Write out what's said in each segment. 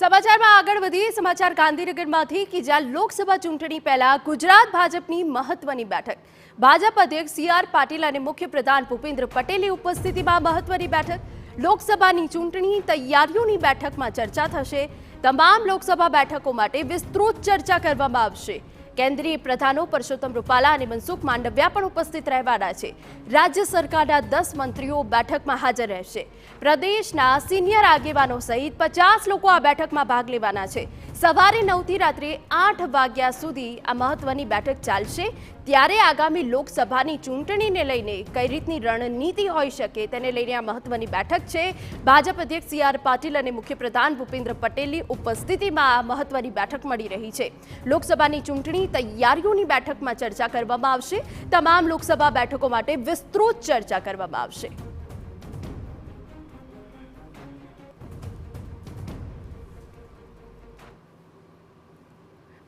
સમાચારમાં આગળ વધીએ સમાચાર ગાંધીનગરમાંથી કે જ્યાં લોકસભા ચૂંટણી પહેલા ગુજરાત ભાજપની મહત્વની બેઠક ભાજપ અધ્યક્ષ સી.આર. પાટીલ અને મુખ્ય પ્રધાન ભૂપેન્દ્ર પટેલની ઉપસ્થિતિમાં મહત્વની બેઠક લોકસભાની ચૂંટણી તૈયારીઓની બેઠકમાં ચર્ચા થશે। તમામ લોકસભા બેઠકો માટે વિસ્તૃત ચર્ચા કરવામાં આવશે। કેન્દ્રીય પ્રધાનો પરસોત્તમ રૂપાલા અને મનસુખ માંડવિયા પણ ઉપસ્થિત રહેવાના છે। રાજ્ય સરકારના 10 મંત્રીઓ બેઠકમાં હાજર રહેશે। પ્રદેશના સિનિયર આગેવાનો સહિત 50 લોકો આ બેઠકમાં ભાગ લેવાના છે। સવારે 9 થી રાત્રે 8 વાગ્યા સુધી આ મહત્વની બેઠક ચાલશે। ત્યારે આગામી લોકસભાની ચૂંટણીને લઈને કઈ રીતની રણનીતિ હોઈ શકે તેને લઈને આ મહત્વની બેઠક છે। ભાજપ અધ્યક્ષ સી.આર. પાટીલ અને મુખ્ય પ્રધાન ભૂપેન્દ્ર પટેલની ઉપસ્થિતિમાં આ મહત્વની બેઠક મળી રહી છે। લોકસભાની ચૂંટણી તૈયારીઓની બેઠકમાં ચર્ચા કરવામાં આવશે। તમામ લોકસભા બેઠકો માટે વિસ્તૃત ચર્ચા કરવામાં આવશે।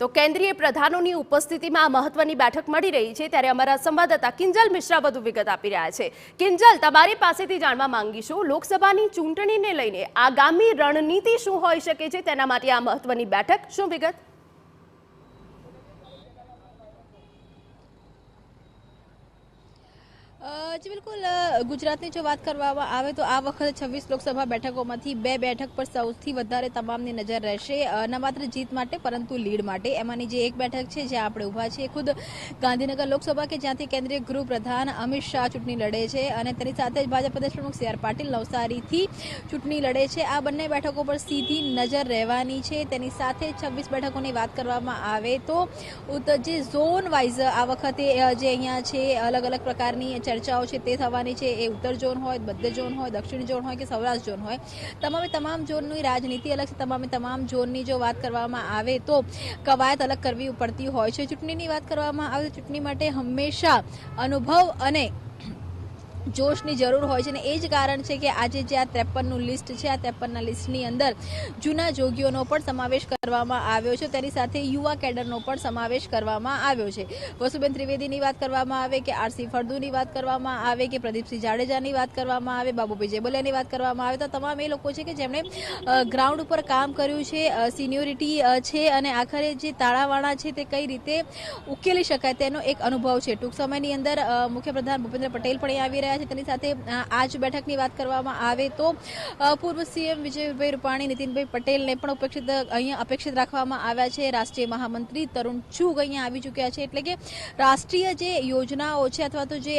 તો કેન્દ્રીય પ્રધાનોની ઉપસ્થિતિમાં આ મહત્વની બેઠક મળી રહી છે ત્યારે અમારા સંવાદદાતા કિંજલ મિશ્રા વધુ વિગત આપી રહ્યા છે। કિંજલ, તમારી પાસેથી જાણવા માંગીશું લોકસભાની ચૂંટણીને લઈને આગામી રણનીતિ શું હોઈ શકે છે તેના માટે આ મહત્વની બેઠક, શું વિગત? जी बिल्कुल गुजरातनी जो बात करवामां आवे तो आ वखते 26 लोकसभा बेठकोमांथी 2 बेठक पर सौथी वधारे तमामनी नजर रहेशे। न मात्र जीत माटे परंतु लीड माटे। एमांनी जे एक बेठक छे ज्यां आपणे उभा छे खुद गांधीनगर लोकसभा के ज्यांथी केंद्रीय गृह प्रधान अमित शाह चूंटणी लड़े छे अने तेनी साथे ज भाजप प्रदेश प्रमुख सી.આર. पाटील नवसारीथी चूंटणी लड़े छे। आ बंने बेठको पर सीधी नजर रहेवानी छे। तेनी साथे 26 बेठकोनी वात करवामां आवे तो जे झोन वाइज आ वखते जे अहींया छे अलग अलग प्रकारनी चर्चाओ ते थवानी छे। ए उत्तर जोन होय, मध्य जोन होय, दक्षिण जोन होय के सौराष्ट्र जोन होय, तमामे तमाम जोननी राजनीति अलग छे। तमामे तमाम जोननी जो बात करवामां आवे तो कवायत अलग करवी पड़ती होय छे। चूंटणीनी बात करवामां आवे तो चूंटणी माटे हमेशा अनुभव अने जोशनी जरूर होय छे ने ए ज कारण छे के आज जे आ 53 નું લિસ્ટ છે આ 53 ના લિસ્ટની અંદર જૂના જોગીઓનો પણ સમાવેશ કરવામાં આવ્યો છે। તેની સાથે યુવા કેડરનો પણ સમાવેશ કરવામાં આવ્યો છે। વસુબેન ત્રિવેદીની વાત કરવામાં આવે કે આરસી ફળદુની વાત કરવામાં આવે કે પ્રદીપસિંહ જાડેજાની વાત કરવામાં આવે, બાબુભાઈ જેબલિયાની વાત કરવામાં આવે તો તમામ એ લોકો છે કે જેમણે ગ્રાઉન્ડ ઉપર કામ કર્યું છે, સિનિયોરિટી છે અને આખરે જે તાળાવાળા છે તે કઈ રીતે ઉકેલી શકાય તેનો એક અનુભવ છે। ટૂંક સમયની અંદર મુખ્યપ્રધાન ભૂપેન્દ્ર પટેલ પણ આવી રહ્યા છે। તેની સાથે આજ બેઠકની વાત કરવામાં આવે તો પૂર્વ સીએમ વિજયભાઈ રૂપાણી, નીતિનભાઈ પટેલને પણ અહીંયા અપેક્ષિત રાખવામાં આવ્યા છે। રાષ્ટ્રીય મહામંત્રી તરુણ ચુગ અહીંયા આવી ચૂક્યા છે। એટલે કે રાષ્ટ્રીય જે યોજનાઓ છે અથવા તો જે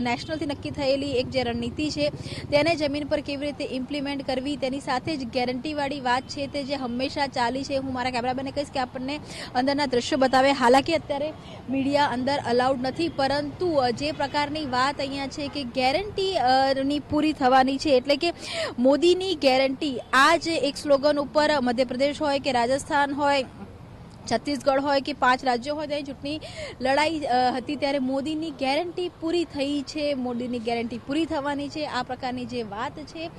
નેશનલથી નક્કી થયેલી એક જે રણનીતિ છે તેને જમીન પર કેવી રીતે ઇમ્પ્લિમેન્ટ કરવી તેની સાથે જ ગેરંટીવાળી વાત છે તે જે હંમેશા ચાલી છે। હું મારા કેમેરામેનને કહીશ કે આપણને અંદરના દ્રશ્યો બતાવે। હાલાકી અત્યારે મીડિયા અંદર અલાઉડ નથી પરંતુ જે પ્રકારની વાત અહીંયા છે કે ગેરંટી પૂરી થવાની છે। એટલે કે મોદીની ગેરંટી આ જ એક સ્લોગન ઉપર મધ્યપ્રદેશ હોય કે રાજસ્થાન હોય, છત્તીસગઢ હોય કે 5 રાજ્યો હોય ત્યાં ચૂંટણી લડાઈ હતી ત્યારે મોદીની ગેરંટી પૂરી થઈ છે, મોદીની ગેરંટી પૂરી થવાની છે। આ પ્રકારની જે વાત છે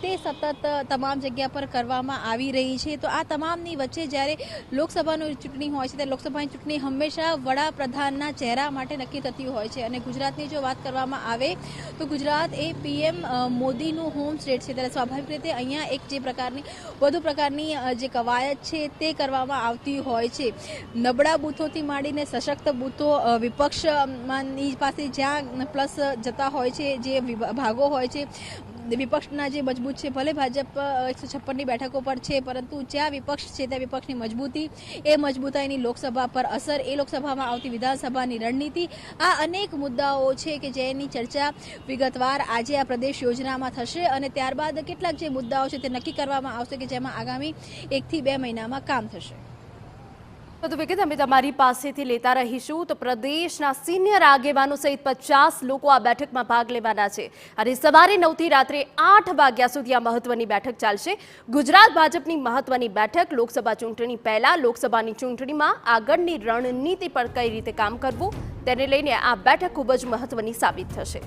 તે સતત તમામ જગ્યા પર કરવામાં આવી રહી છે। તો આ તમામની વચ્ચે જ્યારે લોકસભાની ચૂંટણી હોય છે ત્યારે લોકસભાની ચૂંટણી હંમેશા વડાપ્રધાનના ચહેરા માટે નક્કી થતી હોય છે અને ગુજરાતની જો વાત કરવામાં આવે તો ગુજરાત એ પીએમ મોદીનું હોમ સ્ટેટ છે ત્યારે સ્વાભાવિક રીતે અહીંયા એક જે પ્રકારની વધુ પ્રકારની જે કવાયત છે તે કરવામાં આવતી હોય છે। નબળા બૂથોથી માંડીને સશક્ત બૂથો વિપક્ષની પાસે જ્યાં પ્લસ જતા હોય છે, જે ભાગો હોય છે વિપક્ષના જે મજબૂત છે, ભલે ભાજપ 156ની બેઠકો પર છે પરંતુ જ્યાં વિપક્ષ છે ત્યાં વિપક્ષની મજબૂતી, એ મજબૂતાઈની લોકસભા પર અસર, એ લોકસભામાં આવતી વિધાનસભાની રણનીતિ, આ અનેક મુદ્દાઓ છે કે જેની ચર્ચા વિગતવાર આજે આ પ્રદેશ યોજનામાં થશે અને ત્યારબાદ કેટલાક જે મુદ્દાઓ છે તે નક્કી કરવામાં આવશે કે જેમાં આગામી 1 થી 2 મહિનામાં કામ થશે। વધુ વિગત અમે તમારી પાસેથી લેતા રહીશું। તો પ્રદેશના સિનિયર આગેવાનો સહિત 50 લોકો આ બેઠકમાં ભાગ લેવાના છે અને સવારે 9 થી રાત્રે 8 વાગ્યા સુધી આ મહત્વની બેઠક ચાલશે। ગુજરાત ભાજપની મહત્વની બેઠક લોકસભા ચૂંટણી પહેલા લોકસભાની ચૂંટણીમાં આગળની રણનીતિ પર કઈ રીતે કામ કરવું તેને લઈને આ બેઠક ખૂબ જ મહત્વની સાબિત થશે।